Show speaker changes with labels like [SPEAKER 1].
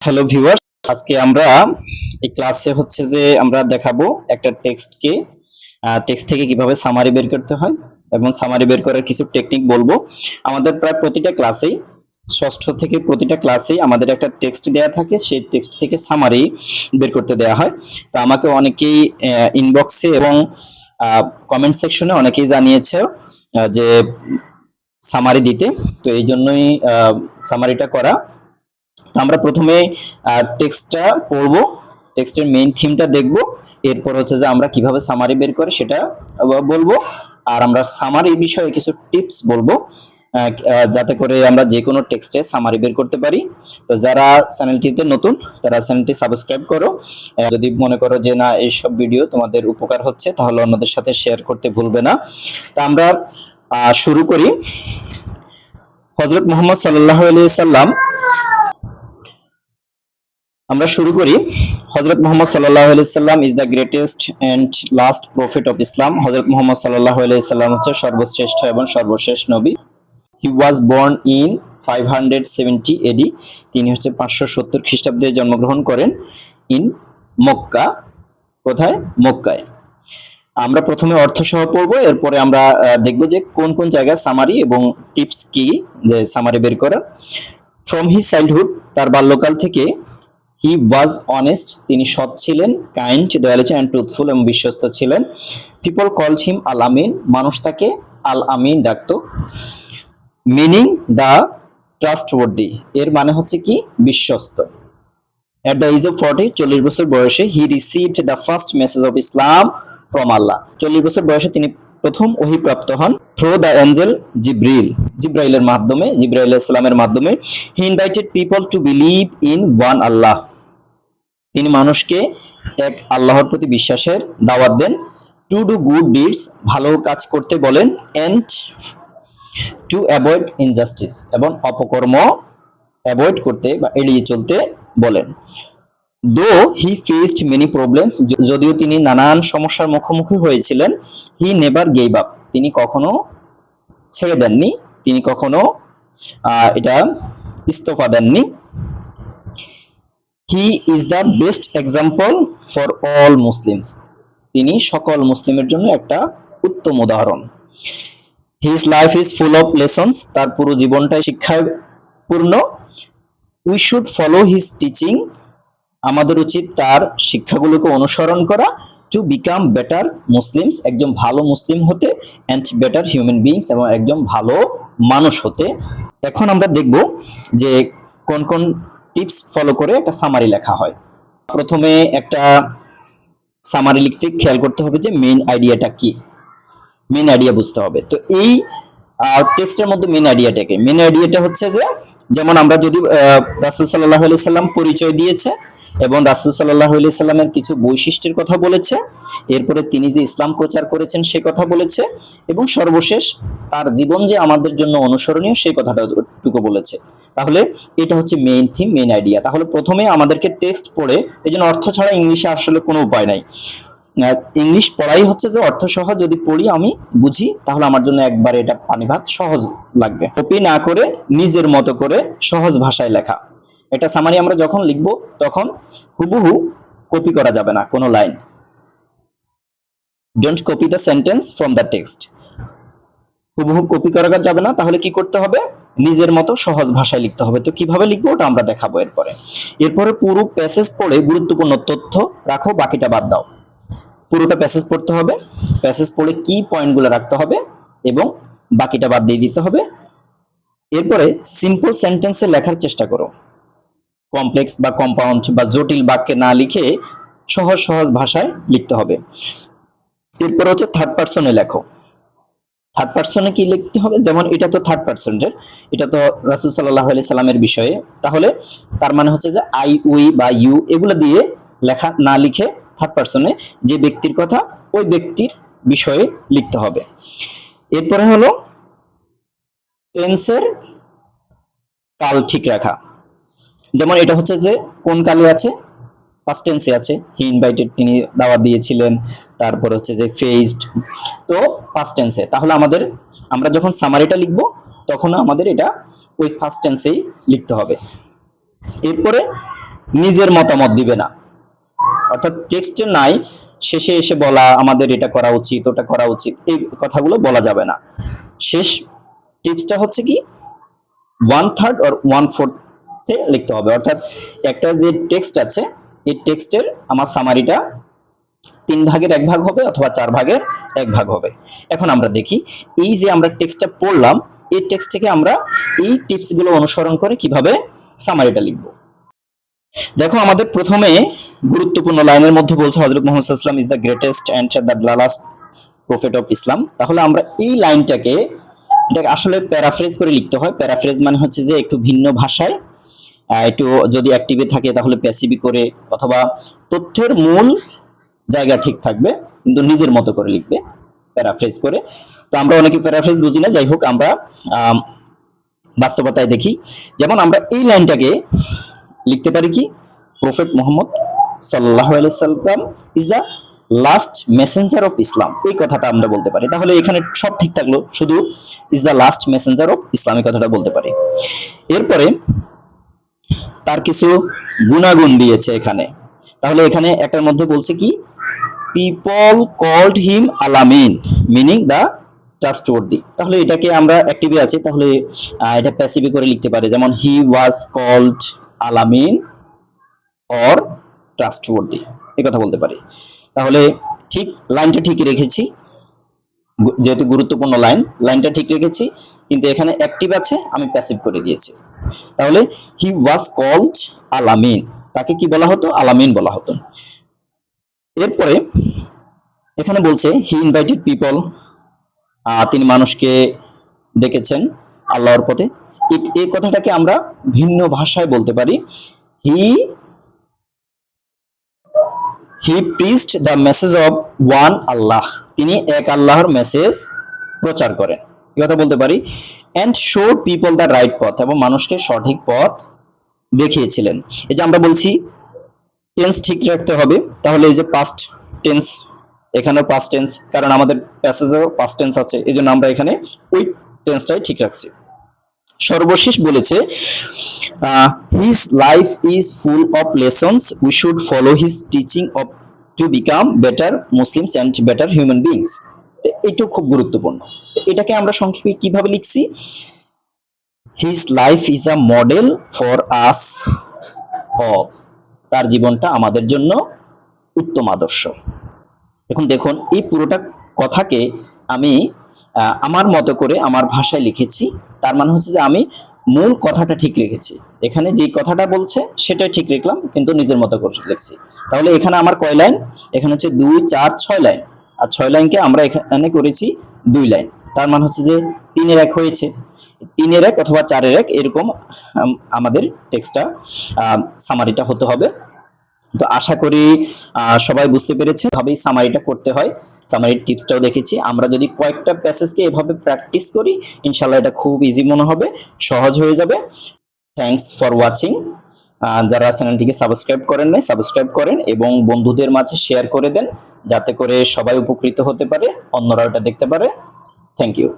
[SPEAKER 1] Hello viewers, আজকে আমরা এই ক্লাসে হচ্ছে যে আমরা দেখাবো একটা টেক্সটকে টেক্সট থেকে কিভাবে সামারি বের করতে হয় এবং সামারি বের করার কিছু টেকনিক বলবো। আমাদের প্রায় প্রতিটা ক্লাসেই ষষ্ঠ থেকে প্রতিটা ক্লাসেই আমাদের একটা টেক্সট দেয়া থাকে, সেই টেক্সট থেকে সামারি বের করতে দেয়া হয়। তো আমাকে অনেকেই ইনবক্সে এবং কমেন্ট সেকশনে অনেকেই জানিয়েছে যে সামারি দিতে, তো এই জন্যই সামারিটা করা। তো আমরা প্রথমে টেক্সটটা পড়বো, টেক্সটের মেইন থিমটা দেখব, এরপর হচ্ছে যে আমরা কিভাবে সামারি বের করে সেটা বলবো। আর আমরা সামারি বিষয়ে কিছু টিপস বলবো যাতে করে আমরা যে কোনো টেক্সটে সামারি বের করতে পারি। তো যারা চ্যানেলটিতে নতুন তারা চ্যানেলটি সাবস্ক্রাইব করো। যদি মনে করো যে না এইসব ভিডিও তোমাদের উপকার হচ্ছে তাহলে অন্যদের সাথে শেয়ার করতে ভুলবে না। তো আমরা শুরু করি। হযরত মুহাম্মদ সাল্লাল্লাহু আলাইহি সাল্লাম আমরা শুরু করি। হযরত মুহাম্মদ সাল্লাল্লাহু আলাইহি সাল্লাম is the greatest and last prophet of Islam. হযরত মুহাম্মদ সাল্লাল্লাহু আলাইহি সাল্লাম হচ্ছে সর্বশ্রেষ্ঠ এবং সর্বশেষ নবী। হি ওয়াজ বর্ন ইন 570 এডি। তিনি হচ্ছে 570 খ্রিস্টাব্দে জন্মগ্রহণ করেন ইন মক্কা। কোথায়? মক্কায়। আমরা প্রথমে অর্থ সহ পড়বো, এরপরে আমরা দেখব যে কোন কোন জায়গায় সামারি এবং টিপস কি যে সামারি বের করা। ফ্রম হিজ চাইল্ডহুড, তার বাল্যকাল থেকে, হি ওয়াজ অনেস্ট, তিনি সৎ ছিলেন, কাইন্ড, দয়ালু ছিলেন, এন্ড ট্রুথফুল, এবং বিশ্বস্ত ছিলেন। পিপল কলড হিম আল আমিন, মানুষ তাকে আল আমিন ডাকতো। মিনিং দ্য ট্রাস্টওয়ার্দি, এর মানে হচ্ছে কি? বিশ্বস্ত। এট দ্য এজ অফ 40, 40 বছর বয়সে, he received the first message of Islam from Allah, 40 বছর বয়সে তিনি প্রথম ওহী প্রাপ্ত হন। থ্রু দ্য এঞ্জেল জিব্রিল, জিব্রাইলের মাধ্যমে, জিব্রাইল আলাইহিস সালামের মাধ্যমে। He invited people to believe in one Allah, তিনি মানুষকে এক আল্লাহর প্রতি বিশ্বাসের দাওয়াত দেন। টু ডু গুড ডিডস, ভালো কাজ করতে বলেন। এন্ড টু অ্যাভয়েড ইনজাস্টিস, এবং অপকর্ম অ্যাভয়েড করতে বা এড়িয়ে চলতে বলেন। দো হি ফেসড মেনি প্রবলেমস, যদিও তিনি নানান সমস্যার মুখোমুখি হয়েছিলেন। হি নেভার গেভ আপ, তিনি কখনো ছেড়ে দেননি, তিনি কখনো এটা ইস্তফা দেননি। He is the best example for all Muslims, তিনি সকল মুসলিমের জন্য একটা উত্তম উদাহরণ। His life is full of lessons, তার পুরো জীবনটাই শিক্ষায় পূর্ণ। We should follow his teaching, আমাদের উচিত তার শিক্ষাগুলোকে অনুসরণ করা। টু বিকাম বেটার মুসলিমস, একজন ভালো মুসলিম হতে। অ্যান্ড বেটার হিউম্যান বিইংস, এবং একজন ভালো মানুষ হতে। এখন আমরা দেখব যে কোন কোন টিপস ফলো করে একটা সামারি লেখা হয়। প্রথমে একটা সামারি লিখতে খেয়াল করতে হবে যে মেইন আইডিয়াটা কি, মেইন আইডিয়া বুঝতে হবে। তো এই টেক্সটের মধ্যে মেইন আইডিয়াটাকে, মেইন আইডিয়াটা হচ্ছে যে, যেমন আমরা যদি রাসূল সাল্লাল্লাহু আলাইহি সাল্লাম পরিচয় দিয়েছে এবং রাসূল সাল্লাল্লাহু আলাইহি সাল্লামের কিছু বৈশিষ্ট্যের কথা বলেছে, এরপরে তিনি যে ইসলাম প্রচার করেছেন সে কথা বলেছে, এবং সর্বশেষ তার জীবন যে আমাদের জন্য অনুসরণীয় সেই কথাটাটুকু বলেছে। তাহলে এটা হচ্ছে মেইন থিম, মেইন আইডিয়া। তাহলে প্রথমে আমাদেরকে টেক্সট পড়ে, এই জন্য অর্থ ছাড়া ইংলিশে আসলে কোনো উপায় নাই। ইংলিশ পড়াই হচ্ছে যে অর্থ সহ যদি পড়ি, আমি বুঝি, তাহলে আমার জন্য একবার এটা পানি ভাত সহজ লাগবে। কপি না করে নিজের মতো করে সহজ ভাষায় লেখা। এটা সামারি আমরা যখন লিখব তখন হুবহু কপি করা যাবে না কোনো line. Don't copy the sentence from the text, হুবহু কপি করা যাবে না। তাহলে কি করতে হবে? নিজের মতো সহজ ভাষায় লিখতে হবে। তো কিভাবে লিখবো ওটা আমরা দেখাবো এরপরে পুরো প্যাসেজ পড়ে গুরুত্বপূর্ণ তথ্য রাখো, বাকিটা বাদ দাও। পুরোটা প্যাসেজ পড়তে হবে, প্যাসেজ পড়ে কি পয়েন্টগুলো রাখতে হবে এবং বাকিটা বাদ দিয়ে দিতে হবে। এরপরে সিম্পল সেন্টেন্সে লেখার চেষ্টা করো, কমপ্লেক্স বা কম্পাউন্ড বা জটিল বাক্যে না লিখে সহজ সহজ ভাষায় লিখতে হবে। এরপর হচ্ছে থার্ড পারসনে লেখো। থার্ড পারসনে কি লিখতে হবে? যেমন এটা তো থার্ড পারসনের, এটা তো রাসূল সাল্লাল্লাহু আলাইহি সাল্লামের বিষয়ে, তাহলে তার মানে হচ্ছে যে আই, উই বা ইউ এগুলো দিয়ে লেখা না লিখে থার্ড পারসনে যে ব্যক্তির কথা ওই ব্যক্তির বিষয়ে লিখতে হবে। এরপরে হলো টেন্সের কাল ঠিক রাখা। যেমন এটা হচ্ছে যে কোন কালে আছে? পাস্ট টেন্সে আছে। হি ইনভাইটেড, তিনি দাওয়াত দিয়েছিলেন। তারপর হচ্ছে যে ফেজড, তো পাস্ট টেন্সে। তাহলে আমরা যখন সামারিটা লিখব তখন আমাদের এটা ওই ফার্স্ট টেন্সেই লিখতে হবে। এরপরে নিজের মতামত দিবে না। অর্থাৎ টেক্সটে নাই শেষে এসে বলা আমাদের এটা করা উচিত ওটা করা উচিত, এই কথাগুলো বলা যাবে না। শেষ টিপসটা হচ্ছে কি, 1/3 or 1/4 লিখতে হবে। অর্থাৎ একটা যে টেক্সট আছে এই টেক্সটের আমার সামারিটা 3 ভাগের 1 ভাগ হবে অথবা 4 ভাগের 1 ভাগ হবে। এখন আমরা দেখি এই যে আমরা টেক্সটটা পড়লাম এই টেক্সট থেকে আমরা এই টিপসগুলো অনুসরণ করে কিভাবে সামারিটা লিখব। দেখো আমাদের প্রথমে গুরুত্বপূর্ণ লাইনের মধ্যে বলছে হযরত মুহাম্মদ সাল্লাল্লাহু আলাইহি ওয়াসাল্লাম is the greatest and the last prophet of Islam. তাহলে আমরা এই লাইনটাকে এটাকে আসলে প্যারাফ্রেজ করে লিখতে হয়। প্যারাফ্রেজ মানে হচ্ছে যে একটু ভিন্ন ভাষায়, একটু যদি অ্যাক্টিভে থাকে তাহলে প্যাসিভি করে, অথবা তথ্যের মূল জায়গা ঠিক থাকবে কিন্তু নিজের মতো করে লিখবে প্যারাফ্রেজ করে। তো আমরা অনেকে প্যারাফ্রেজ বুঝি না, যাই হোক আমরা বাস্তবতায় দেখি। যেমন আমরা এই লাইনটাকে লিখতে পারি কি, প্রফেট মুহাম্মদ সাল্লাল্লাহু আলাইহি সাল্লাম is the last messenger of Islam, এই কথাটা আমরা বলতে পারি। তাহলে এখানে সব ঠিক থাকলো, শুধু is the last messenger of Islam এই কথাটা বলতে পারি। এরপরে তার কিছু গুণাগুণ দিয়েছে এখানে। তাহলে এখানে একটার মধ্যে বলছে কি, পিপল কল্ড হিম আলামিন মিনিং দ্য ট্রাস্টওয়ার্দি। তাহলে এটাকে আমরা অ্যাক্টিভে আছে, তাহলে এটা প্যাসিভে করে লিখতে পারি, যেমন হি ওয়াজ কল্ড আলামিন অর ট্রাস্টওয়ার্দি এই কথা বলতে পারি। তাহলে ঠিক লাইনটা ঠিক রেখেছি, যেহেতু গুরুত্বপূর্ণ লাইনটা ঠিক রেখেছি, কিন্তু এখানে অ্যাক্টিভ আছে আমি প্যাসিভ করে দিয়েছি। তাহলে হি ওয়াজ কল্ড আলামিন, তাকে কি বলা হতো, আলামিন বলা হতো। এরপরে এখানে বলছে হি ইনভাইটেড পিপল, তিনি মানুষকে ডেকেছেন আল্লাহর পথে। এই কথাটাকে আমরা ভিন্ন ভাষায় বলতে পারি, হি প্রিচড the message of one Allah, তিনি এক আল্লাহর মেসেজ প্রচার করেন এই কথা বলতে পারি। And showed people the right পথ, এবং মানুষকে সঠিক পথ দেখিয়েছিলেন। এই যে আমরা বলছি টেন্স ঠিক রাখতে হবে, তাহলে এই যে পাস্ট টেন্স, এখানেও পাস্ট টেন্স, কারণ আমাদের প্যাসেজেও পাস্ট টেন্স আছে, এই জন্য আমরা এখানে ওই টেন্সটাই ঠিক রাখছি। সর্বশেষ বলেছে his life is full of lessons, we should follow his teaching of to become better Muslims and better human beings. এটাও খুব গুরুত্বপূর্ণ। এটাকে আমরা সংক্ষেপে কিভাবে লিখছি, his life is a model for us all, তার জীবনটা আমাদের জন্য উত্তম আদর্শ। এখন দেখুন এই পুরোটা কথাকে আমি আমার মতো করে আমার ভাষায় লিখেছি। তার মানে হচ্ছে যে আমি মূল কথাটা ঠিক রেখেছি, এখানে যে কথাটা বলছে সেটাই ঠিক রাখলাম কিন্তু নিজের মতো করে লিখছি। তাহলে এখানে আমার কয় লাইন, এখানে হচ্ছে 2 4 6 লাইন, আর 6 লাইনকে আমরা এখানে করেছি 2 লাইন। তার মানে হচ্ছে যে 3-এর 1 হয়েছে, 3-এর 1 অথবা 4-এর 1 এরকম আমাদের টেক্সটটা সামারিটা হতে হবে। তো আশা করি সবাই বুঝতে পেরেছে ভাবেই সামারিটা করতে হয়। সামারির টিপসটাও দেখেছি। আমরা যদি কয়েকটা প্যাসেজকে এভাবে প্র্যাকটিস করি ইনশাআল্লাহ এটা খুব ইজি মনে হবে, সহজ হয়ে যাবে। Thanks for watching. যারা চ্যানেলটিকে সাবস্ক্রাইব করেন নাই সাবস্ক্রাইব করেন এবং বন্ধুদের মাঝে শেয়ার করে দেন, যাতে করে সবাই উপকৃত হতে পারে, অন্যরাও এটা দেখতে পারে। Thank you.